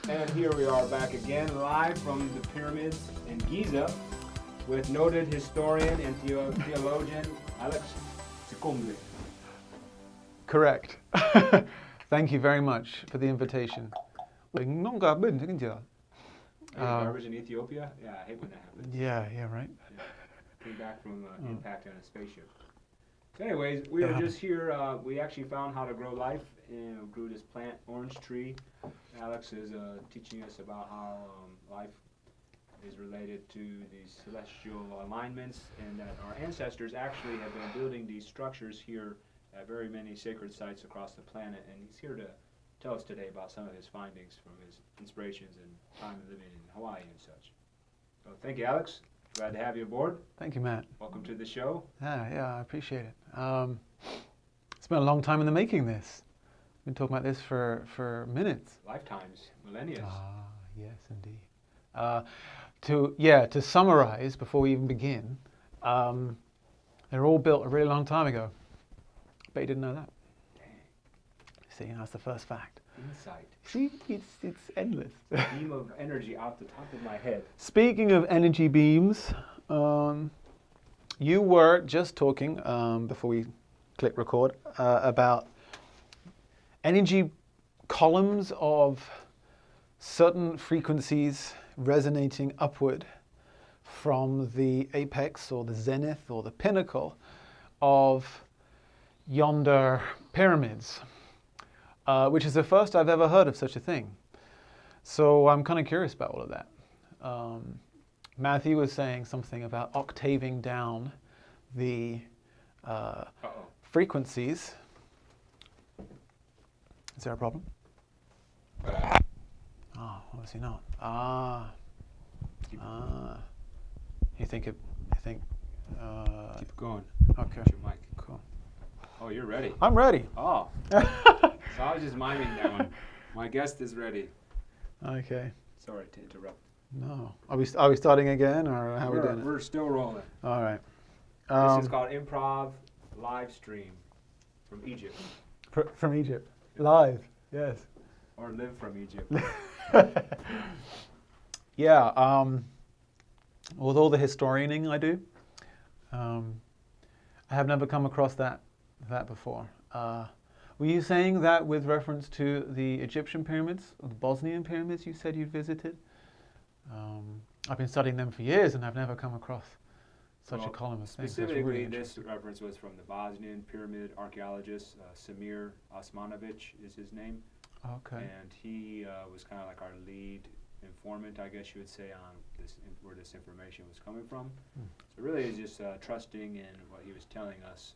And here we are back again, live from the pyramids in Giza, with noted historian and theologian Alex Sikombe. Correct. Thank you very much for the invitation. Garbage in Ethiopia? Yeah, I hate when that happens. Yeah, right. Yeah. Came back from impact on a spaceship. So anyways, we were just here, we actually found how to grow life, and grew this plant, orange tree. Alex is teaching us about how life is related to these celestial alignments, and that our ancestors actually have been building these structures here at very many sacred sites across the planet, and he's here to tell us today about some of his findings from his inspirations and time living in Hawaii and such. So thank you, Alex. Glad to have you aboard. Thank you, Matt. Welcome to the show. Yeah, I appreciate it. It's been a long time in the making, this. Been talking about this for minutes. Lifetimes, millennia. Yes, indeed. To summarize, before we even begin, they're all built a really long time ago. Bet you didn't know that. See, that's the first fact. Insight. See, it's endless. Beam of energy off the top of my head. Speaking of energy beams, you were just talking, before we click record, about energy columns of certain frequencies resonating upward from the apex or the zenith or the pinnacle of yonder pyramids, which is the first I've ever heard of such a thing. So I'm kind of curious about all of that. Matthew was saying something about octaving down the frequencies. Is there a problem? Oh, obviously not. You think? Keep it going. Okay. Your mic. Cool. Oh, you're ready. I'm ready. Oh. So I was just miming that one. My guest is ready. Okay. Sorry to interrupt. No. Are we starting again, or how are we doing it? We're still rolling. All right. This is called Improv Live Stream from Egypt. From Egypt. Live. Yes. Or Live from Egypt. Yeah. With all the historianing I do, I have never come across that before. Were you saying that with reference to the Egyptian pyramids, or the Bosnian pyramids you said you'd visited? I've been studying them for years and I've never come across such a column of things. Specifically, really this reference was from the Bosnian pyramid archaeologist, Samir Osmanovic is his name. Okay. And he was kind of like our lead informant, I guess you would say, on this where this information was coming from. So really is just trusting in what he was telling us.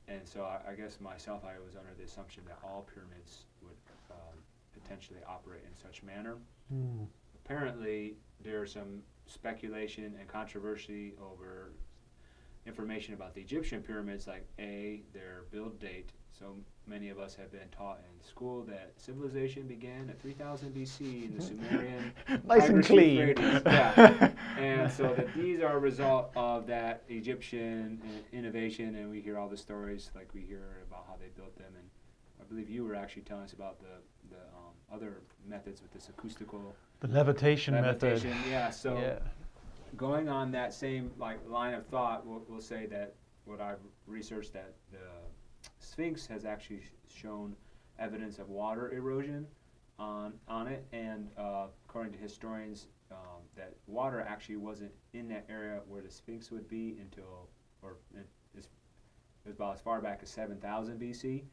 And so I guess myself, I was under the assumption that all pyramids would potentially operate in such manner. Apparently, there's some speculation and controversy over information about the Egyptian pyramids, like their build date. So many of us have been taught in school that civilization began at 3000 BC in the Sumerian. Nice and clean. Yeah. And so that these are a result of that Egyptian innovation, and we hear all the stories, like we hear about how they built them. And I believe you were actually telling us about the other methods with this acoustical. The levitation method. Yeah. So going on that same line of thought, we'll say that what I've researched, that the Sphinx has actually shown evidence of water erosion on it, and according to historians, that water actually wasn't in that area where the Sphinx would be until, it was about as far back as 7000 BC.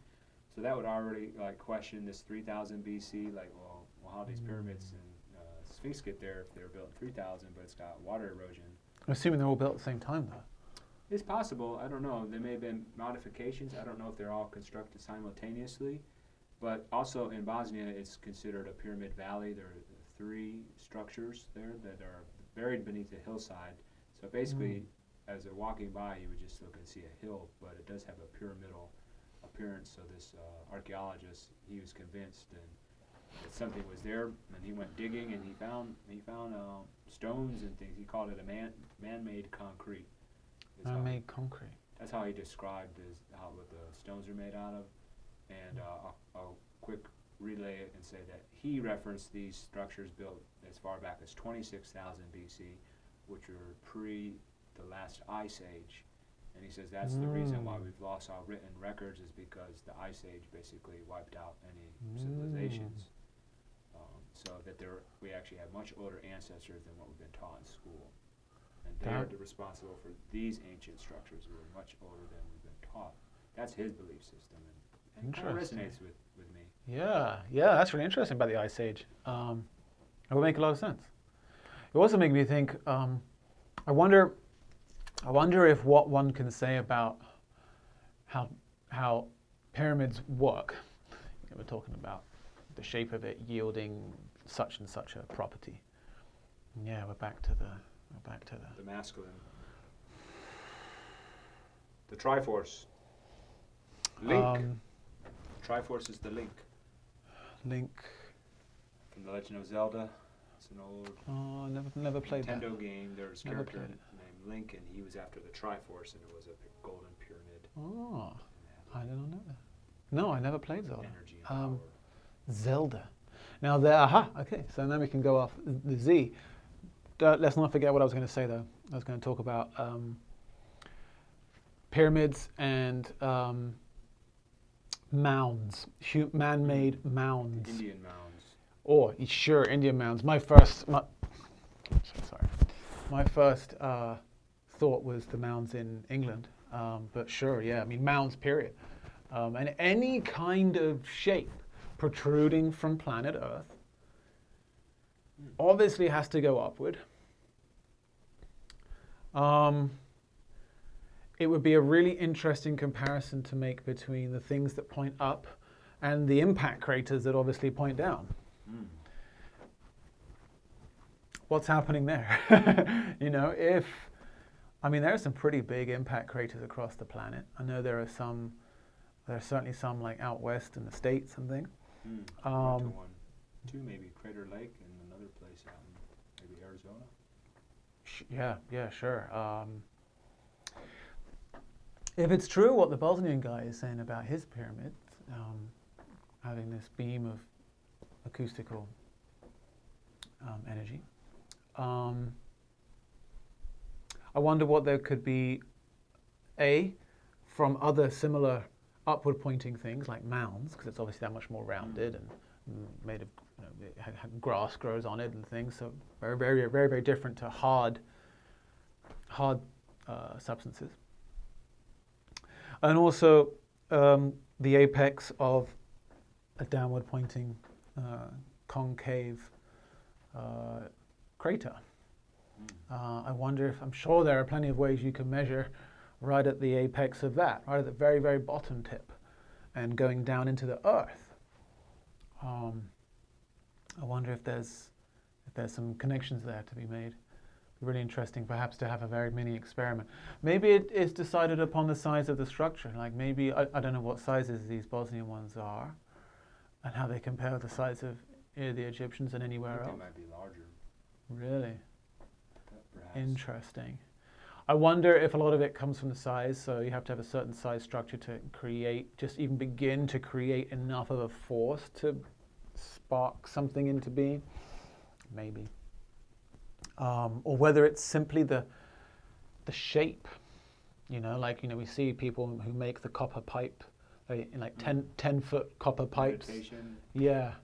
So that would already question this 3000 BC, well how these pyramids and Sphinx get there if they were built in 3000, but it's got water erosion. I'm assuming they're all built at the same time, though. It's possible. I don't know. There may have been modifications. I don't know if they're all constructed simultaneously. But also in Bosnia, it's considered a pyramid valley. There are 3 structures there that are buried beneath a hillside. So basically, as they're walking by, you would just look and see a hill, but it does have a pyramidal appearance. So this archaeologist, he was convinced that something was there, and he went digging, and he found stones and things. He called it a man-made concrete. Man-made concrete. That's how he described what the stones are made out of. And I'll quick relay it and say that he referenced these structures built as far back as 26,000 BC, which were pre the last ice age. And he says that's the reason why we've lost our written records, is because the ice age basically wiped out any civilizations. So that we actually have much older ancestors than what we've been taught in school. And they're responsible for these ancient structures who are much older than we've been taught. That's his belief system, and it kind of resonates with me. Yeah, that's really interesting about the Ice Age. It would make a lot of sense. It also makes me think, I wonder if what one can say about how pyramids work, we're talking about the shape of it yielding such and such a property. Yeah, we're back to the masculine. The Triforce. Link. Triforce is the link. Link. From The Legend of Zelda. It's an old never played Nintendo that. game. There's a character named Link, and he was after the Triforce, and it was a golden pyramid. Oh, I didn't know that. No, I never played Zelda. Energy and power. Zelda. Now okay, so now we can go off the Z. Let's not forget what I was going to say though. I was going to talk about pyramids and mounds, man-made mounds. Indian mounds. Oh, sure, Indian mounds. My first thought was the mounds in England, but sure, yeah. I mean, mounds, period. And any kind of shape protruding from planet Earth obviously has to go upward. It would be a really interesting comparison to make between the things that point up and the impact craters that obviously point down. What's happening there? There are some pretty big impact craters across the planet. I know there are certainly some like out west in the States and things. Two maybe, Crater Lake, and another place out in maybe Arizona. Yeah, sure. If it's true what the Bosnian guy is saying about his pyramid, having this beam of acoustical energy, I wonder what there could be, from other similar upward pointing things like mounds, because it's obviously that much more rounded and made of, grass grows on it and things, so very, very, very, very different to hard substances. And also the apex of a downward pointing concave crater. I wonder if, I'm sure there are plenty of ways you can measure right at the apex of that, right at the very, very bottom tip, and going down into the earth. I wonder if there's some connections there to be made. Really interesting, perhaps, to have a very mini experiment. Maybe it is decided upon the size of the structure. Like maybe, I don't know what sizes these Bosnian ones are, and how they compare with the size of the Egyptians and anywhere else. They might be larger. Really? Perhaps. Interesting. I wonder if a lot of it comes from the size, so you have to have a certain size structure to create, just even begin to create enough of a force to spark something into being. Maybe. Or whether it's simply the shape, we see people who make the copper pipe, like 10-foot copper pipes. Meditation. Yeah,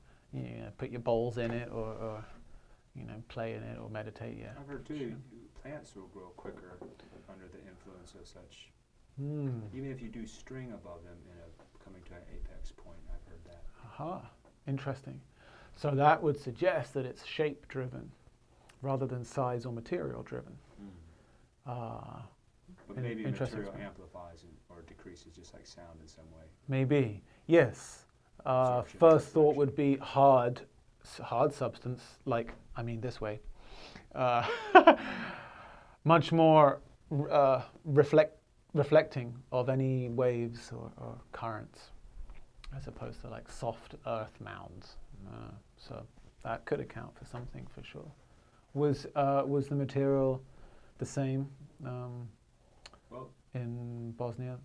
put your bowls in it, or play in it, or meditate. Yeah. I've heard too, plants will grow quicker under the influence of such. Even if you do string above them coming to an apex point, I've heard that. Aha, interesting. So that would suggest that it's shape driven, rather than size or material driven. But maybe material amplifies or decreases, just like sound in some way. Maybe, yes. First thought would be hard substance, this way. Much more reflecting of any waves or currents, as opposed to like soft earth mounds. So that could account for something for sure. Was the material the same in Bosnia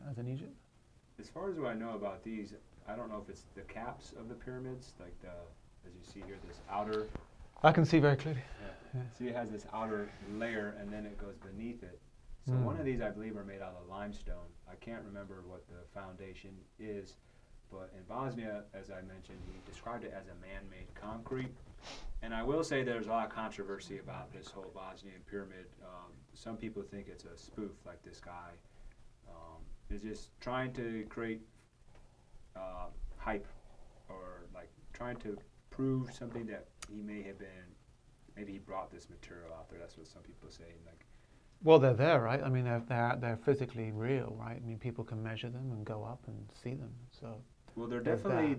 as in Egypt? As far as what I know about these, I don't know if it's the caps of the pyramids, like as you see here, this outer. I can see very clearly. Yeah. See, it has this outer layer, and then it goes beneath it. So one of these, I believe, are made out of limestone. I can't remember what the foundation is, but in Bosnia, as I mentioned, he described it as a man-made concrete. And I will say there's a lot of controversy about this whole Bosnian pyramid. Some people think it's a spoof, like this guy is just trying to create hype, or like trying to prove something that he may have been. Maybe he brought this material out there. That's what some people say. Like, well, they're there, right? I mean, they're physically real, right? I mean, people can measure them and go up and see them. So. Well, they're definitely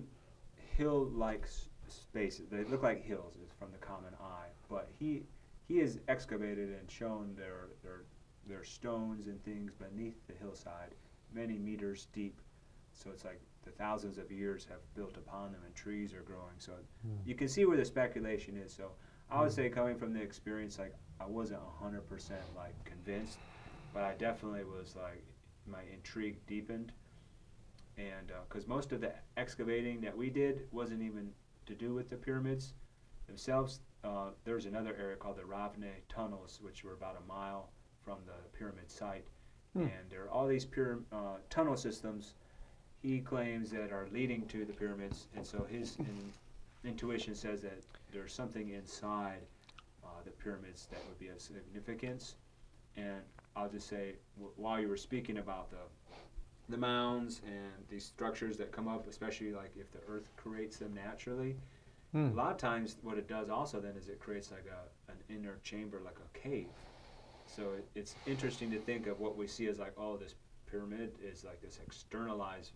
hill-like spaces. They look like hills from the common eye, but he has excavated and shown their stones and things beneath the hillside, many meters deep. So it's like the thousands of years have built upon them, and trees are growing. So you can see where the speculation is. So I would say, coming from the experience, like, I wasn't 100% like convinced, but I definitely was like, my intrigue deepened. And because most of the excavating that we did wasn't even to do with the pyramids themselves. There's another area called the Ravne tunnels, which were about a mile from the pyramid site. And there are all these tunnel systems, he claims, that are leading to the pyramids. And so his intuition says that there's something inside the pyramids that would be of significance. And I'll just say, while you were speaking about the mounds and these structures that come up, especially like if the earth creates them naturally, a lot of times what it does also then is it creates like an inner chamber, like a cave. So it's interesting to think of what we see as like, oh, this pyramid is like this externalized,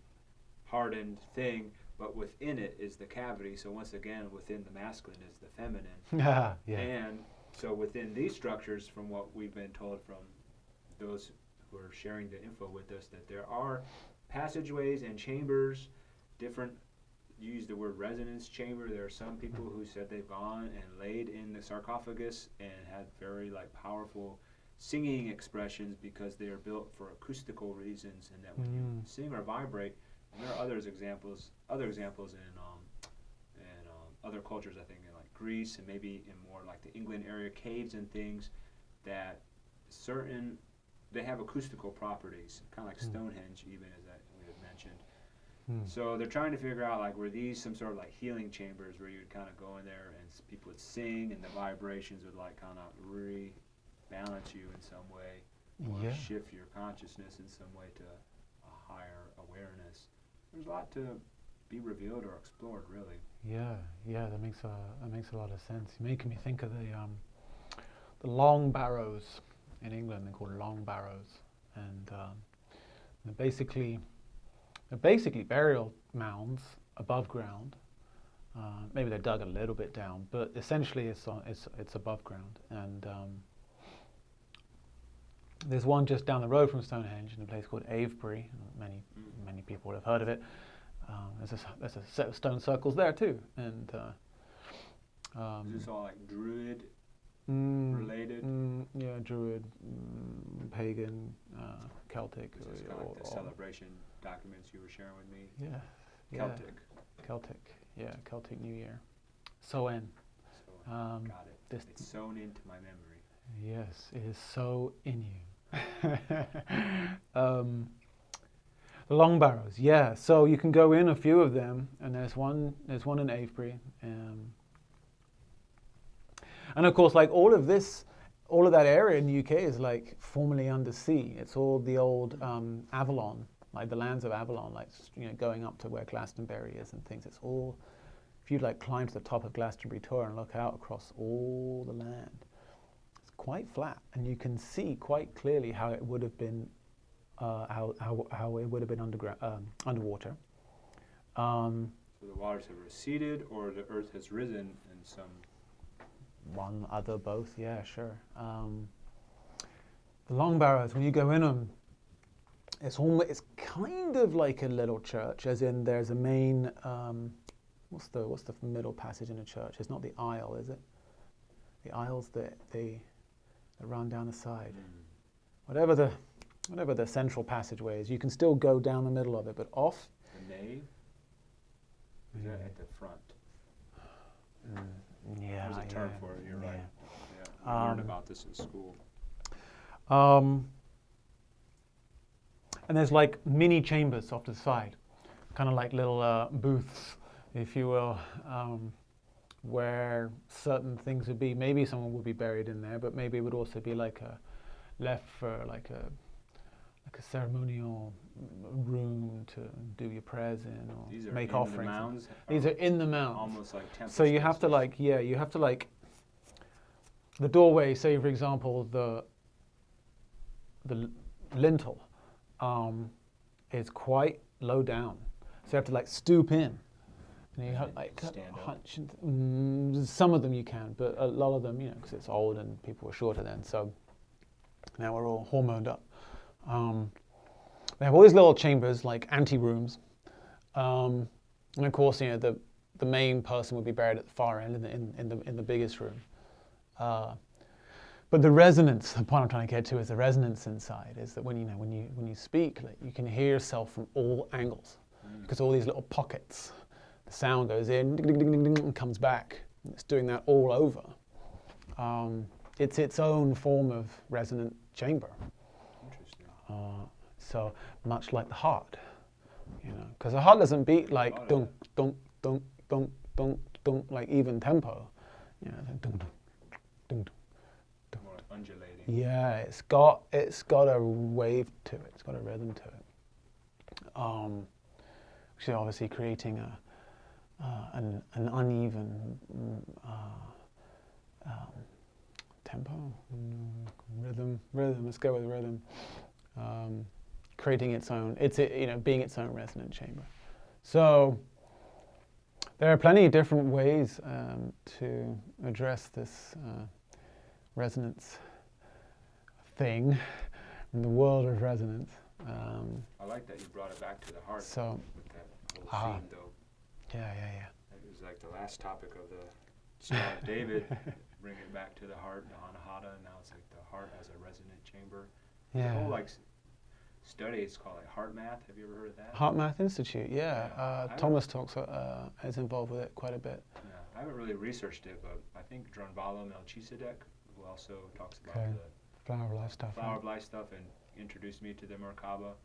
hardened thing, but within it is the cavity. So once again, within the masculine is the feminine. Yeah. And so within these structures, from what we've been told from those who are sharing the info with us, that there are passageways and chambers, different, you use the word resonance chamber. There are some people who said they've gone and laid in the sarcophagus and had very like powerful singing expressions because they are built for acoustical reasons, and that when you sing or vibrate. And there are other examples in other cultures, I think, in like Greece and maybe in more like the England area, caves and things, that they have acoustical properties, kind of like Stonehenge, even, as that we had mentioned. So they're trying to figure out, like, were these some sort of like healing chambers where you would kind of go in there and people would sing and the vibrations would like kind of rebalance you in some way, or shift your consciousness in some way to a higher awareness. There's a lot to be revealed or explored, really. Yeah, that makes a lot of sense. You're making me think of the long barrows in England. They're called long barrows, and they're basically burial mounds above ground. Maybe they're dug a little bit down, but essentially it's above ground. And there's one just down the road from Stonehenge in a place called Avebury. Many people would have heard of it. There's a set of stone circles there too. And is this all like Druid related? Yeah, Druid, pagan, Celtic. This is kind of like the celebration documents you were sharing with me. Yeah. Celtic. Yeah, Celtic New Year. Soen. Got it. It's sewn into my memory. Yes, it is so in you. The long barrows, yeah. So you can go in a few of them, and there's one in Avebury, and of course, like all of that area in the UK is like formerly under sea. It's all the old Avalon, like the lands of Avalon, like, you know, going up to where Glastonbury is and things. It's all, if you like climb to the top of Glastonbury Tor and look out across all the land, it's quite flat, and you can see quite clearly how it would have been. How it would have been underwater. So the waters have receded, or the earth has risen in some. One, other, both. Yeah, sure. The long barrows, when you go in them, it's kind of like a little church, as in there's a main. What's the middle passage in a church? It's not the aisle, is it? The aisles that run down the side. Whatever the central passageway is, you can still go down the middle of it, but off. The nave? Is that at the front? Yeah. There's a term for it. You're right. Yeah, we learned about this in school. And there's like mini chambers off to the side, kind of like little booths, if you will, where certain things would be. Maybe someone would be buried in there, but maybe it would also be like left for like a ceremonial room to do your prayers in or These are make in offerings. The mounds, These are in the mounds. almost like temple. So you have to like, you have to like, the doorway, say for example, the lintel is quite low down. So you have to like stoop in. And you have like hunch. Some of them you can, but a lot of them, because it's old and people were shorter then. So now we're all hormoned up. They have all these little chambers, like ante-rooms. And of course, the main person would be buried at the far end in the biggest room. But the resonance, the point I'm trying to get to is the resonance inside, is that when you speak, like, you can hear yourself from all angles. Because all these little pockets, the sound goes in, ding, ding, ding, ding, and comes back. And it's doing that all over. It's its own form of resonant chamber. Interesting. So much like the heart, because the heart doesn't beat like dunk, dunk, dunk, dunk, dunk, dunk, like even tempo. Dunk, dunk, dunk, dunk. More undulating. Yeah, it's got a wave to it. It's got a rhythm to it. Which is obviously creating an uneven tempo, rhythm. Let's go with rhythm. Creating its own, being its own resonant chamber. So there are plenty of different ways to address this resonance thing in the world of resonance. I like that you brought it back to the heart. So, with that whole theme, though. Yeah. It was like the last topic of the Star of David, bringing it back to the heart, the anahata, and now it's like the heart as a resonant chamber. Yeah. The whole study, it's called like heart math. Have you ever heard of that? Heart Math Institute, yeah. Thomas is involved with it quite a bit. Yeah, I haven't really researched it, but I think Drunvalo Melchizedek, who also talks about Okay. the Flower of Life stuff. flower of life stuff and introduced me to the Merkaba,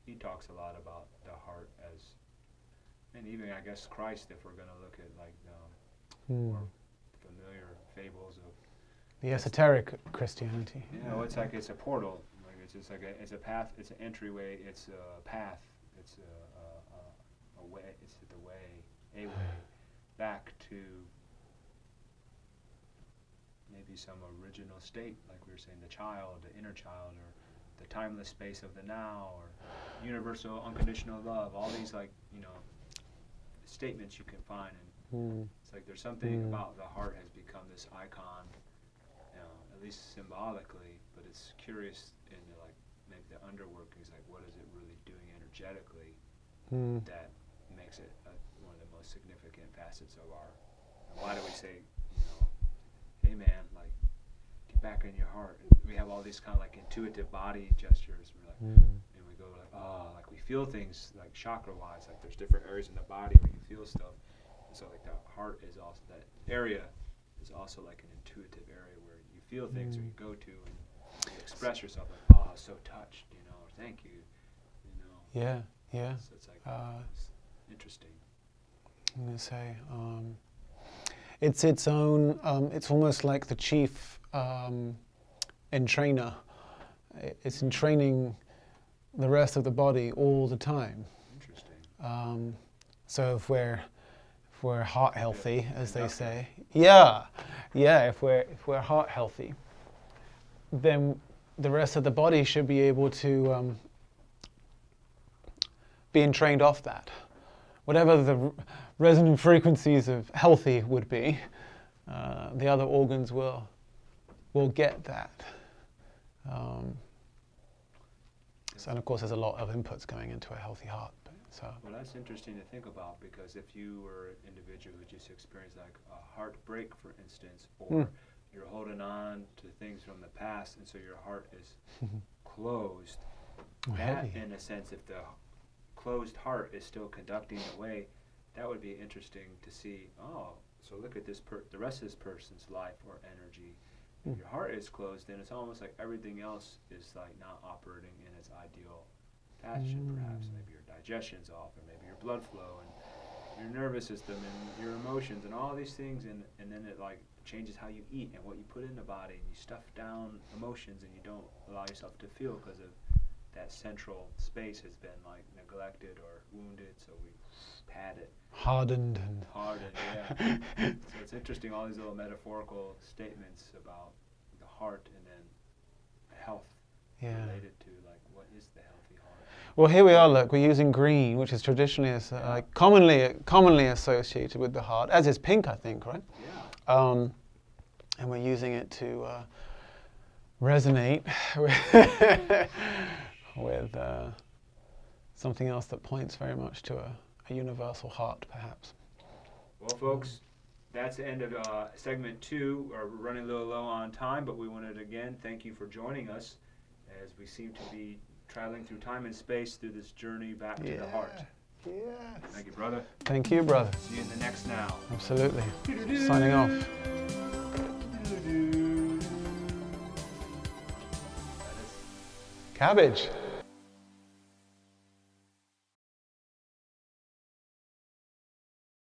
he talks a lot about the heart as, and even I guess Christ, if we're going to look at like more familiar fables of The esoteric Christianity. it's like it's a portal. Like it's just like it's a path. It's an entryway. It's a path. It's a way. It's a way back to maybe some original state, like we were saying, the child, the inner child, or the timeless space of the now, or universal unconditional love. All these statements you can find, and it's like there's something about the heart has become this icon. At least symbolically, but it's curious in maybe the underworkings, like what is it really doing energetically that makes it one of the most significant facets of our. And why do we say, hey man, like get back in your heart? And we have all these kind of like intuitive body gestures. We're like, and we go like, like we feel things like chakra-wise, like there's different areas in the body where you feel stuff. And so like the heart is also that area is also like an intuitive area where you feel things or you go to and you express yourself like, so touched, or thank you, Yeah. So it's like it's interesting. I'm going to say it's its own. It's almost like the chief entrainer. It's entraining the rest of the body all the time. Interesting. So if we're heart healthy, as they say, if we're heart healthy, then the rest of the body should be able to be entrained off that. Whatever the resonant frequencies of healthy would be, the other organs will get that. And of course, there's a lot of inputs going into a healthy heart. Well, that's interesting to think about, because if you were an individual who just experienced like a heartbreak, for instance, or you're holding on to things from the past, and so your heart is closed, heavy. In a sense, if the closed heart is still conducting the way, that would be interesting to see. So look at the rest of this person's life or energy. If your heart is closed, then it's almost like everything else is like not operating in its ideal fashion. Perhaps maybe your digestion's off, or maybe your blood flow and your nervous system and your emotions and all these things, and then it like changes how you eat and what you put in the body, and you stuff down emotions and you don't allow yourself to feel because of that central space has been like neglected or wounded, so we pad it. Hardened, Yeah. So it's interesting, all these little metaphorical statements about the heart and then health related to like what is the healthy heart. Well, here we are. Look, we're using green, which is traditionally like commonly associated with the heart, as is pink, I think, right? Yeah. And we're using it to resonate with something else that points very much to a universal heart, perhaps. Well, folks, that's the end of segment 2. We're running a little low on time, but we wanted to again thank you for joining us as we seem to be traveling through time and space through this journey back to the heart. Yes. Thank you, brother. Thank you, brother. See you in the next now. Absolutely. Signing off. Cabbage.